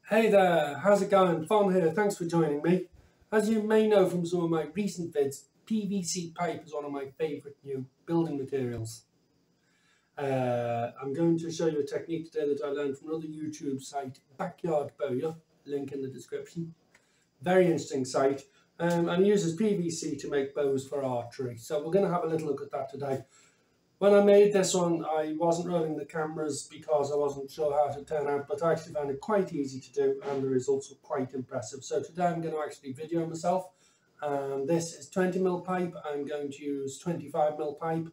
Hey there, how's it going? Fawn here, thanks for joining me. As you may know from some of my recent vids, PVC pipe is one of my favourite new building materials. I'm going to show you a technique today that I learned from another YouTube site, Backyard Bowyer, link in the description. Very interesting site, and it uses PVC to make bows for archery. So we're going to have a little look at that today. When I made this one, I wasn't rolling the cameras because I wasn't sure how to turn out, but I actually found it quite easy to do and the results were quite impressive. So today I'm going to actually video myself. This is 20mm pipe. I'm going to use 25mm pipe.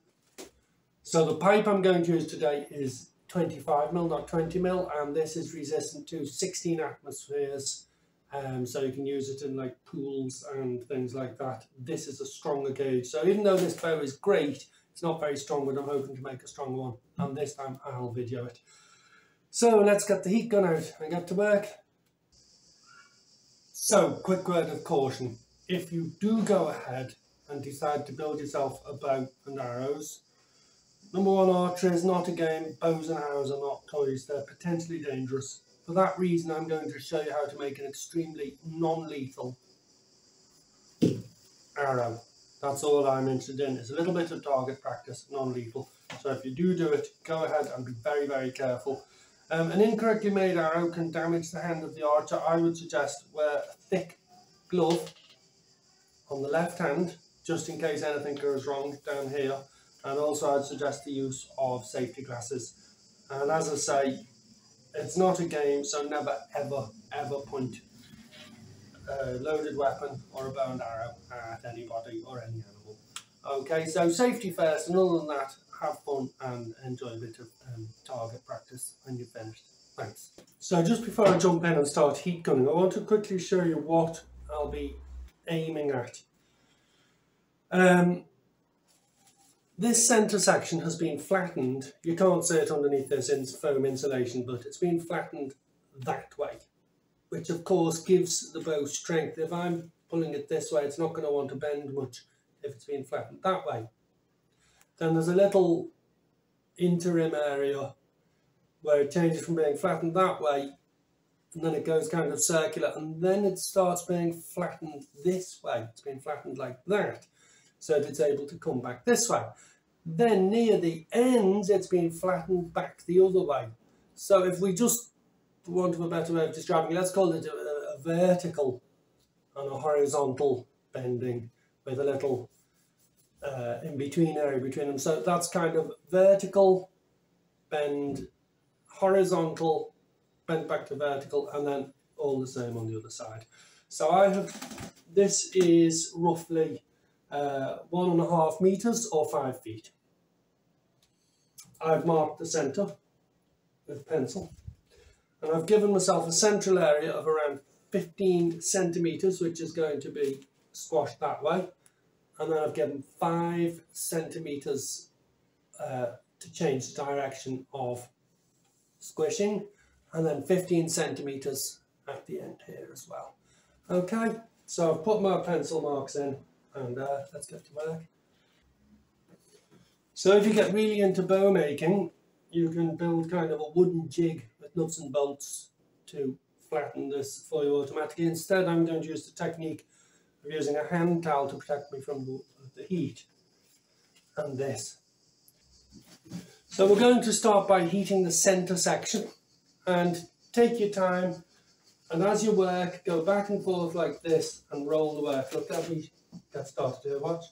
So the pipe I'm going to use today is 25mm, not 20mm, and this is resistant to 16 atmospheres. So you can use it in like pools and things like that. This is a stronger gauge. So even though this bow is great, it's not very strong, but I'm hoping to make a stronger one. And this time I'll video it. So let's get the heat gun out and get to work. So, quick word of caution. If you do go ahead and decide to build yourself a bow and arrows, number one, archery is not a game. Bows and arrows are not toys. They're potentially dangerous. For that reason, I'm going to show you how to make an extremely non-lethal arrow. That's all I'm interested in. It's a little bit of target practice, non-lethal. So if you do it, go ahead and be very, very careful. An incorrectly made arrow can damage the hand of the archer. I would suggest wear a thick glove on the left hand, just in case anything goes wrong down here. And also I'd suggest the use of safety glasses. And as I say, it's not a game, so never, ever, ever point a loaded weapon or a bow and arrow at anybody or any animal. Okay, so safety first, and other than that, have fun and enjoy a bit of target practice when you're finished. Thanks. So just before I jump in and start heat gunning, I want to quickly show you what I'll be aiming at. This centre section has been flattened. You can't see it underneath this foam insulation, but it's been flattened that way, which of course gives the bow strength. If I'm pulling it this way, it's not going to want to bend much if it's been flattened that way. Then there's a little interim area where it changes from being flattened that way, and then it goes kind of circular, and then it starts being flattened this way. It's been flattened like that, so that it's able to come back this way. Then near the ends, it's been flattened back the other way. So if we just, for want of a better way of describing, let's call it a vertical and a horizontal bending with a little in-between area between them. So that's kind of vertical, bend, horizontal, bend back to vertical, and then all the same on the other side. So this is roughly 1.5 meters or 5 feet. I've marked the centre with pencil, and I've given myself a central area of around 15 centimeters, which is going to be squashed that way, and then I've given 5 centimeters to change the direction of squishing, and then 15 centimeters at the end here as well. Okay, so I've put my pencil marks in, and let's get to work. So if you get really into bow making, you can build kind of a wooden jig with nuts and bolts to flatten this for you automatically. Instead, I'm going to use the technique of using a hand towel to protect me from the heat, and this. So we're going to start by heating the centre section, and take your time, and as you work, go back and forth like this and roll the work. Look, let me get started here, watch.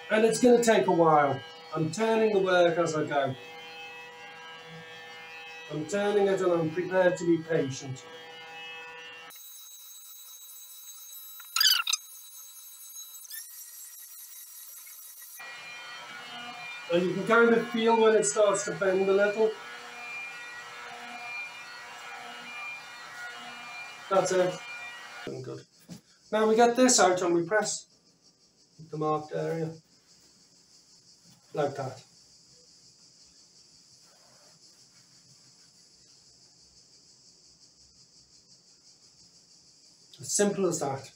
And it's going to take a while. I'm turning the work as I go. I'm turning it, and I'm prepared to be patient. And you can kind of feel when it starts to bend a little. That's it. Good. Now we get this out and we press the marked area like that. As simple as that.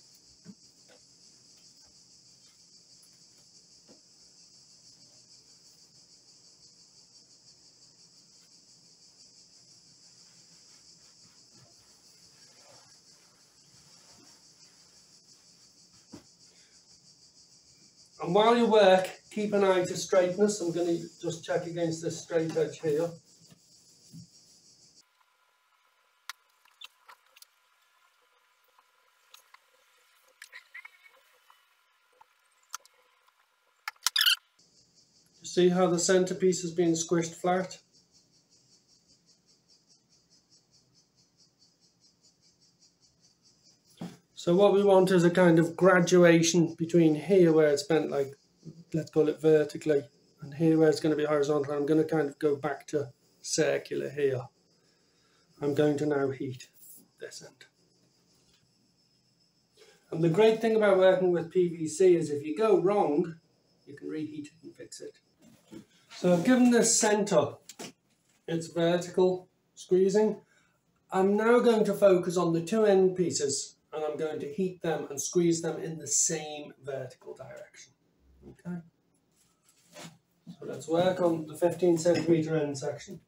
And while you work, keep an eye to straightness. I'm going to just check against this straight edge here. See how the centerpiece has been squished flat? So what we want is a kind of graduation between here where it's bent like, let's call it vertically, and here where it's going to be horizontal. I'm going to kind of go back to circular here. I'm going to now heat this end. And the great thing about working with PVC is if you go wrong, you can reheat it and fix it. So I've given this centre its vertical squeezing. I'm now going to focus on the two end pieces and I'm going to heat them and squeeze them in the same vertical direction. Okay. So let's work on the 15 centimetre end section.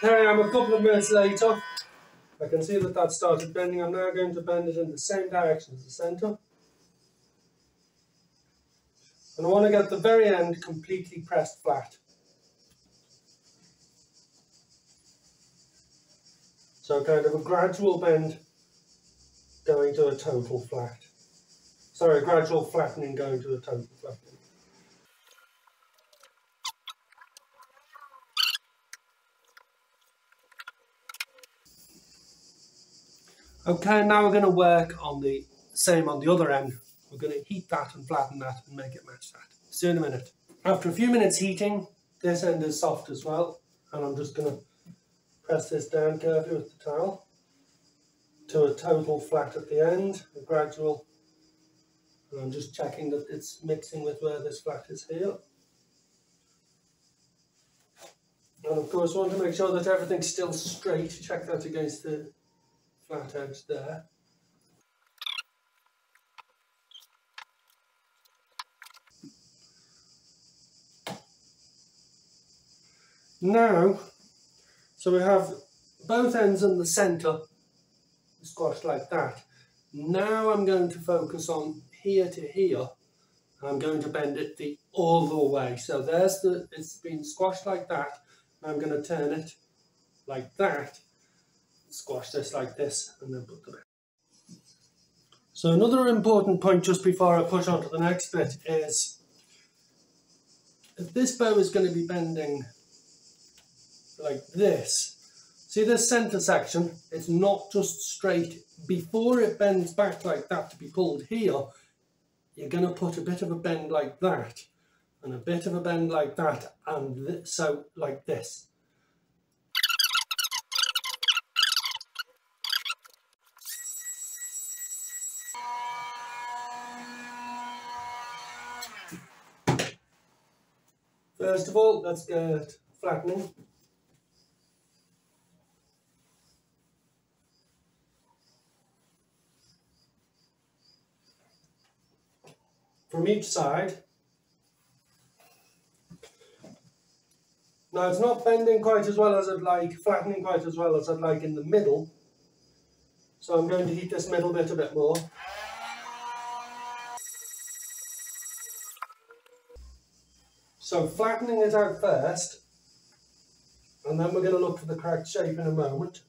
Here I am a couple of minutes later. I can see that that started bending. I'm now going to bend it in the same direction as the centre. And I want to get the very end completely pressed flat. So kind of a gradual bend going to a total flat. Sorry, a gradual flattening going to a total flattening. Okay, now we're going to work on the same on the other end. We're going to heat that and flatten that and make it match that. See you in a minute. After a few minutes heating, this end is soft as well, and I'm just going to press this down carefully with the towel to a total flat at the end, a gradual, and I'm just checking that it's mixing with where this flat is here. And of course, want to make sure that everything's still straight. Check that against the flat edge there. Now, so we have both ends in the centre squashed like that. Now I'm going to focus on here to here. I'm going to bend it the other way. So there's it's been squashed like that. I'm going to turn it like that, squash this like this, and then put the back. So another important point just before I push on to the next bit is if this bow is going to be bending like this, see this centre section, it's not just straight. Before it bends back like that to be pulled here, you're going to put a bit of a bend like that, and a bit of a bend like that, and so like this. First of all, let's get flattening. From each side. Now it's not bending quite as well as I'd like, flattening quite as well as I'd like in the middle. So I'm going to heat this middle bit a bit more. So flattening it out first, and then we're going to look for the correct shape in a moment.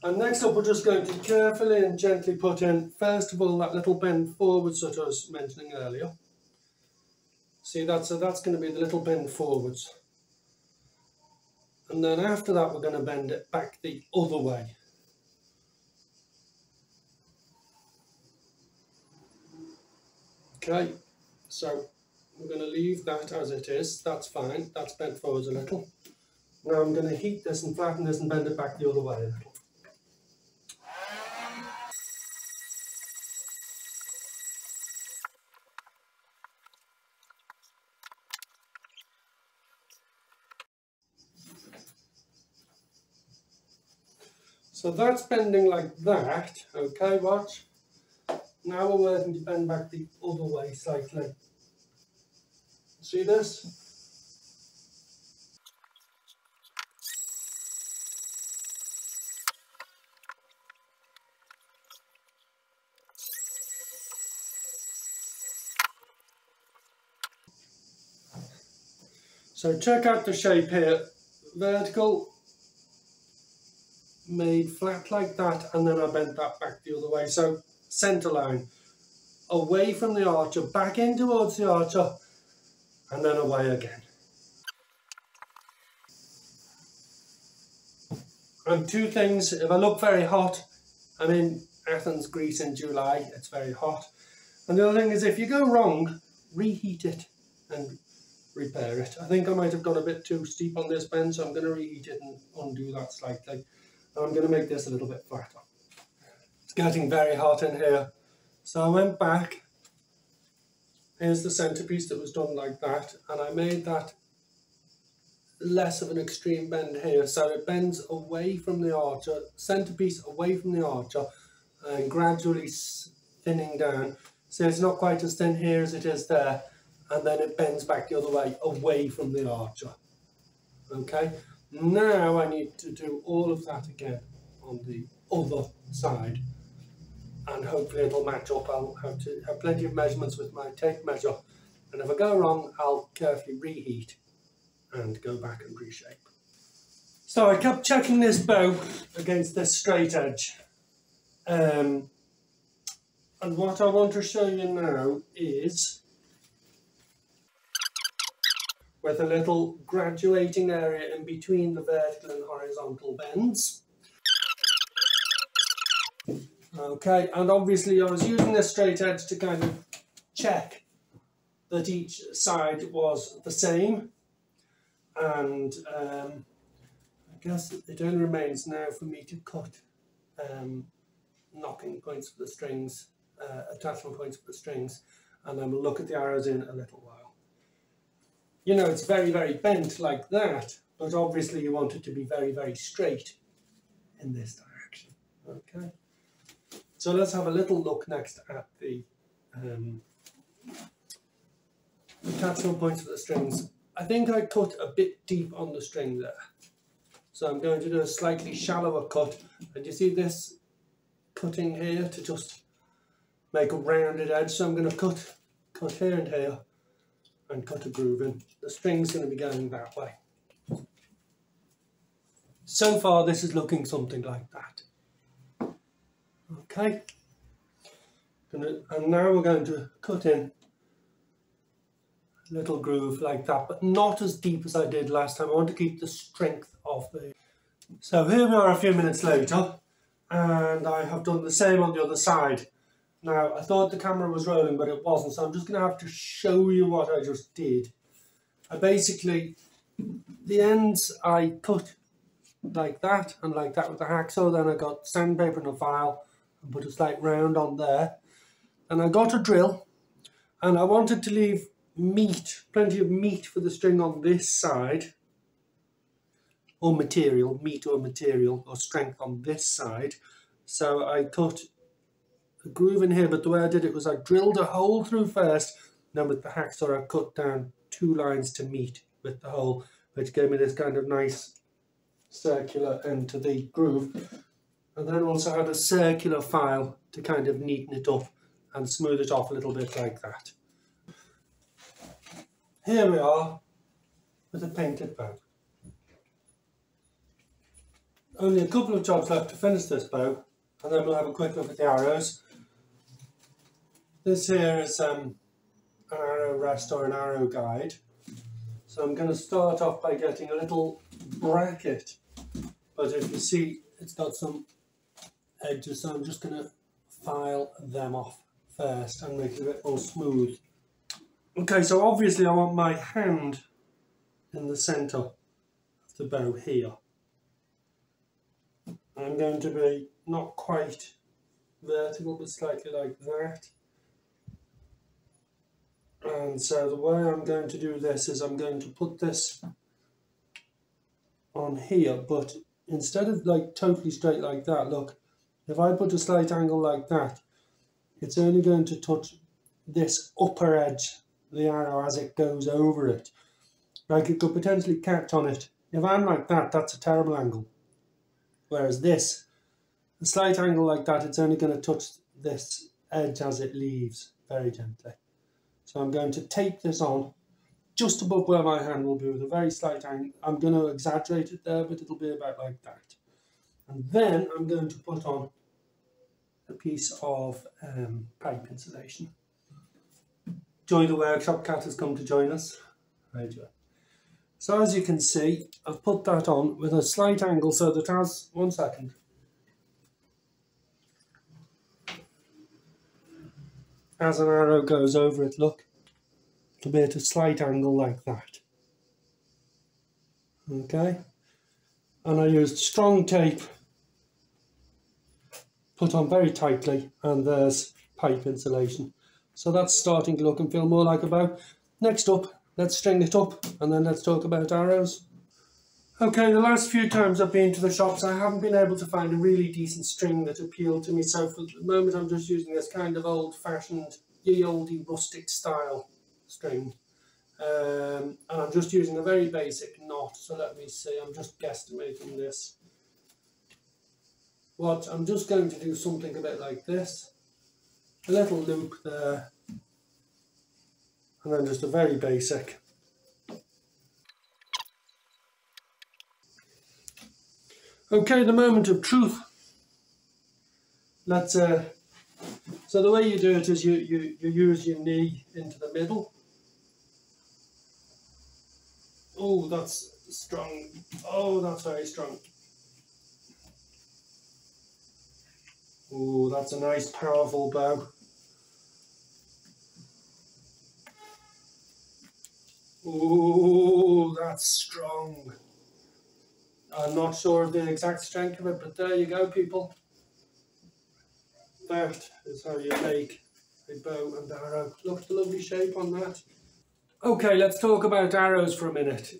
And next up we're just going to carefully and gently put in, first of all, that little bend forwards that I was mentioning earlier. See that? So that's going to be the little bend forwards. And then after that we're going to bend it back the other way. Okay, so we're going to leave that as it is, that's fine, that's bent forwards a little. Now I'm going to heat this and flatten this and bend it back the other way a little. So that's bending like that, okay, watch. Now we're working to bend back the other way slightly. See this? So check out the shape here. Vertical, made flat like that, and then I bent that back the other way. So centre line, away from the archer, back in towards the archer, and then away again. And two things, if I look very hot, I'm in Athens, Greece in July, it's very hot. And the other thing is, if you go wrong, reheat it and repair it. I think I might have gone a bit too steep on this bend, so I'm going to reheat it and undo that slightly. And I'm going to make this a little bit flatter. It's getting very hot in here. So I went back. Here's the centerpiece that was done like that, and I made that less of an extreme bend here, so it bends away from the archer, centerpiece away from the archer, and gradually thinning down. So it's not quite as thin here as it is there, and then it bends back the other way, away from the archer. Okay, now I need to do all of that again on the other side, and hopefully it'll match up. I'll have to have plenty of measurements with my tape measure, and if I go wrong, I'll carefully reheat and go back and reshape. So I kept checking this bow against this straight edge, and what I want to show you now is with a little graduating area in between the vertical and horizontal bends. Okay, and obviously I was using this straight edge to kind of check that each side was the same. And I guess it only remains now for me to cut knocking points for the strings, attachment points for the strings, and then we'll look at the arrows in a little while. You know, it's very, very bent like that, but obviously you want it to be very, very straight in this direction. Okay, so let's have a little look next at the attachment points for the strings. I think I cut a bit deep on the string there. So I'm going to do a slightly shallower cut. And you see this cutting here to just make a rounded edge. So I'm going to cut here and here and cut a groove in. The string's going to be going that way. So far this is looking something like that. Okay. And now we're going to cut in little groove like that, but not as deep as I did last time. I want to keep the strength of the... So here we are a few minutes later, and I have done the same on the other side. Now, I thought the camera was rolling, but it wasn't, so I'm just going to have to show you what I just did. I basically, the ends I cut like that and like that with the hacksaw, then I got sandpaper and a file and put a slight round on there. And I got a drill, and I wanted to leave meat, plenty of meat for the string on this side, or material, meat or material or strength on this side. So I cut a groove in here, but the way I did it was I drilled a hole through first, then with the hacksaw I cut down 2 lines to meet with the hole, which gave me this kind of nice circular end to the groove, and then also had a circular file to kind of neaten it up and smooth it off a little bit like that. Here we are with a painted bow. Only a couple of jobs left to finish this bow, and then we'll have a quick look at the arrows. This here is an arrow rest or an arrow guide. So I'm going to start off by getting a little bracket, but if you see it's got some edges, so I'm just going to file them off first and make it a bit more smooth. Okay, so obviously I want my hand in the centre of the bow here. I'm going to be not quite vertical, but slightly like that. And so the way I'm going to do this is I'm going to put this on here, but instead of like totally straight like that, look, if I put a slight angle like that, it's only going to touch this upper edge of the arrow as it goes over it. Like it could potentially catch on it. If I'm like that, that's a terrible angle. Whereas this, a slight angle like that, it's only going to touch this edge as it leaves very gently. So I'm going to tape this on just above where my hand will be with a very slight angle. I'm going to exaggerate it there, but it'll be about like that. And then I'm going to put on a piece of pipe insulation. Joy the Workshop Cat has come to join us. Hi, Joy. So as you can see, I've put that on with a slight angle so that as, 1 second. As an arrow goes over it, look, it'll be at a slight angle like that. Okay, and I used strong tape, put on very tightly, and there's pipe insulation. So that's starting to look and feel more like a bow. Next up, let's string it up, and then let's talk about arrows. Okay, the last few times I've been to the shops, I haven't been able to find a really decent string that appealed to me. So for the moment, I'm just using this kind of old-fashioned, ye olde rustic style string. And I'm just using a very basic knot. So let me see, I'm just guesstimating this. What I'm just going to do something a bit like this. A little loop there. And then just a very basic. Okay, the moment of truth. Let's so the way you do it is you use your knee into the middle. Oh, that's strong. Oh, that's very strong. Oh, that's a nice powerful bow. Oh, that's strong. I'm not sure of the exact strength of it, but there you go, people. That is how you make a bow and arrow. Look at the lovely shape on that. Okay, let's talk about arrows for a minute.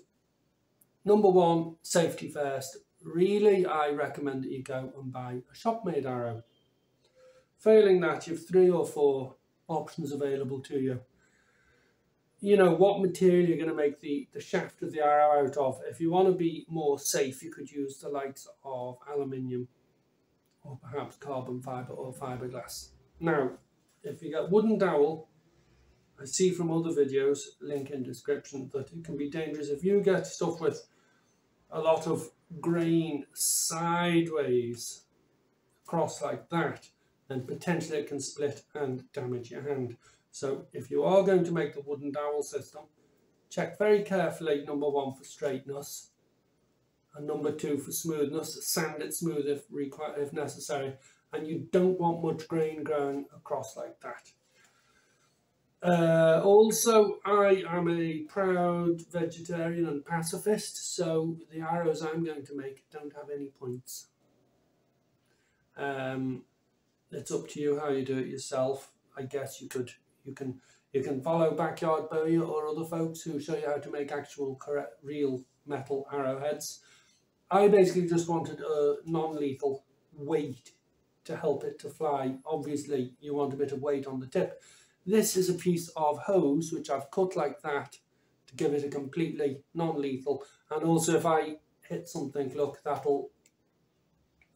Number one, safety first. Really, I recommend that you go and buy a shop-made arrow. Failing that, you have 3 or 4 options available to you. You know what material you're going to make the shaft of the arrow out of. If you want to be more safe, you could use the likes of aluminium or perhaps carbon fibre or fiberglass. Now, if you get wooden dowel, I see from other videos, link in description, that it can be dangerous. If you get stuff with a lot of grain sideways across like that, then potentially it can split and damage your hand. So if you are going to make the wooden dowel system, check very carefully, number 1 for straightness and number 2 for smoothness. Sand it smooth if necessary, and you don't want much grain growing across like that. Also, I am a proud vegetarian and pacifist, so the arrows I'm going to make don't have any points. It's up to you how you do it yourself. I guess you can follow Backyard Bowyer or other folks who show you how to make actual correct real metal arrowheads. I basically just wanted a non-lethal weight to help it to fly. Obviously you want a bit of weight on the tip. This is a piece of hose which I've cut like that to give it a completely non-lethal, and also if I hit something, look, that'll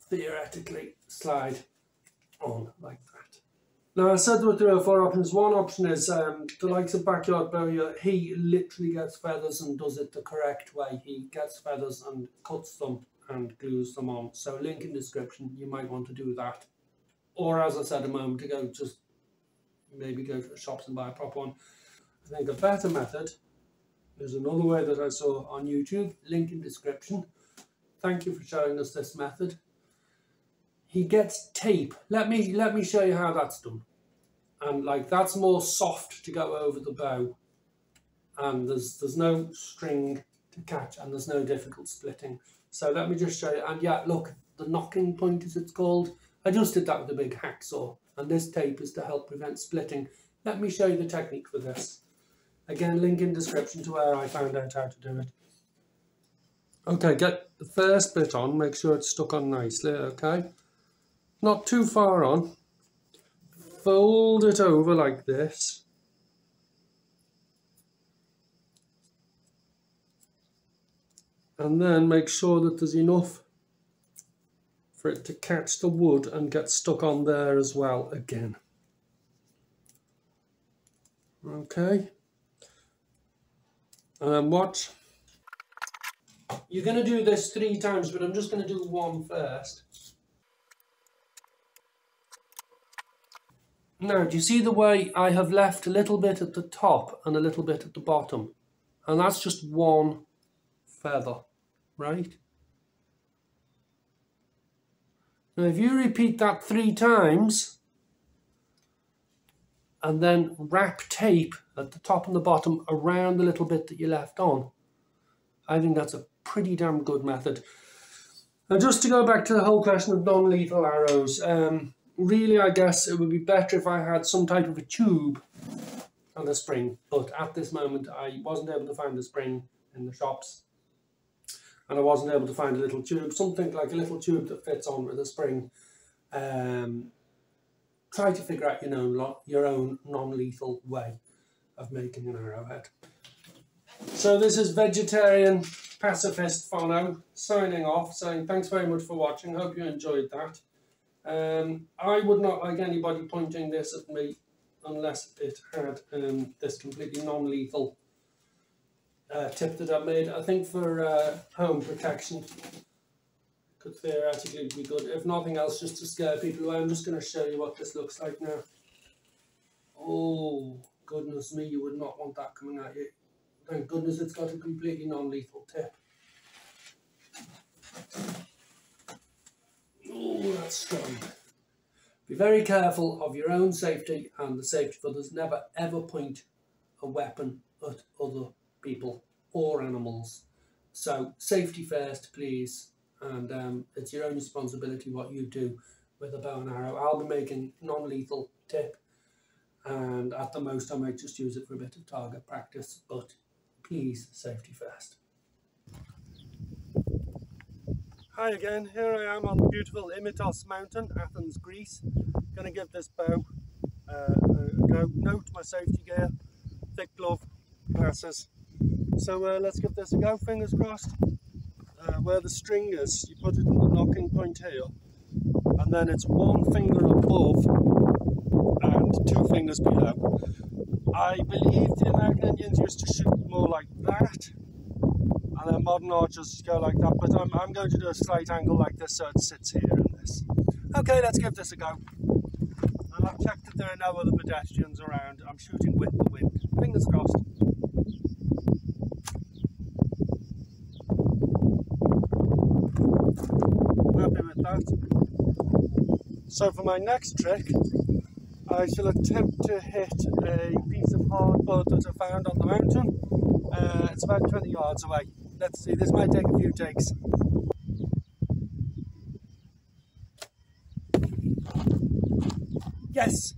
theoretically slide on like that. Now I said there were 3 or 4 options. One option is the likes of Backyard Bowyer. He literally gets feathers and does it the correct way. He gets feathers and cuts them and glues them on. So link in description, you might want to do that. Or as I said a moment ago, just maybe go to the shops and buy a proper one. I think a better method is another way that I saw on YouTube, link in description. Thank you for showing us this method. He gets tape. Let me show you how that's done. And like that's more soft to go over the bow, and there's no string to catch, and there's no difficult splitting. So let me just show you. And yeah, look, the knocking point as it's called, I just did that with a big hacksaw, and this tape is to help prevent splitting. Let me show you the technique for this. Again, link in description to where I found out how to do it. Okay, get the first bit on, make sure it's stuck on nicely, okay? Not too far on. fold it over like this. And then make sure that there's enough for it to catch the wood and get stuck on there as well again. Okay. And then watch. You're going to do this 3 times, but I'm just going to do one first. Now, do you see the way I have left a little bit at the top and a little bit at the bottom? And that's just one feather, right? Now, if you repeat that 3 times, and then wrap tape at the top and the bottom around the little bit that you left on, I think that's a pretty damn good method. Now, just to go back to the whole question of non-lethal arrows, really I guess it would be better if I had some type of a tube and a spring, but at this moment I wasn't able to find the spring in the shops, and I wasn't able to find a little tube, something like a little tube that fits on with a spring. Try to figure out your own non-lethal way of making an arrowhead. So this is vegetarian pacifist Fono signing off, saying thanks very much for watching. Hope you enjoyed that. I would not like anybody pointing this at me unless it had this completely non-lethal tip that I made. I think for home protection could theoretically be good. If nothing else, just to scare people away. I'm just going to show you what this looks like now. Oh, goodness me, you would not want that coming at you. Thank goodness it's got a completely non-lethal tip. Oh, that's strong. Be very careful of your own safety and the safety of others. Never ever point a weapon at other people or animals. So safety first, please. And it's your own responsibility what you do with a bow and arrow. I'll be making non-lethal tip, and at the most I might just use it for a bit of target practice, but please, safety first. Hi again, here I am on the beautiful Imitos mountain, Athens, Greece. Going to give this bow a go. Note my safety gear, thick glove, glasses. So let's give this a go, fingers crossed. Where the string is, you put it in the knocking point here, and then it's 1 finger above and 2 fingers below. I believe the American Indians used to shoot more like that, and then modern archers go like that, but I'm going to do a slight angle like this so it sits here in this. Okay, let's give this a go. And I've checked that there are no other pedestrians around. I'm shooting with the wind. Fingers crossed. Happy with that. So for my next trick, I shall attempt to hit a piece of hardwood that I found on the mountain. It's about 20 yards away. Let's see, this might take a few takes. Yes!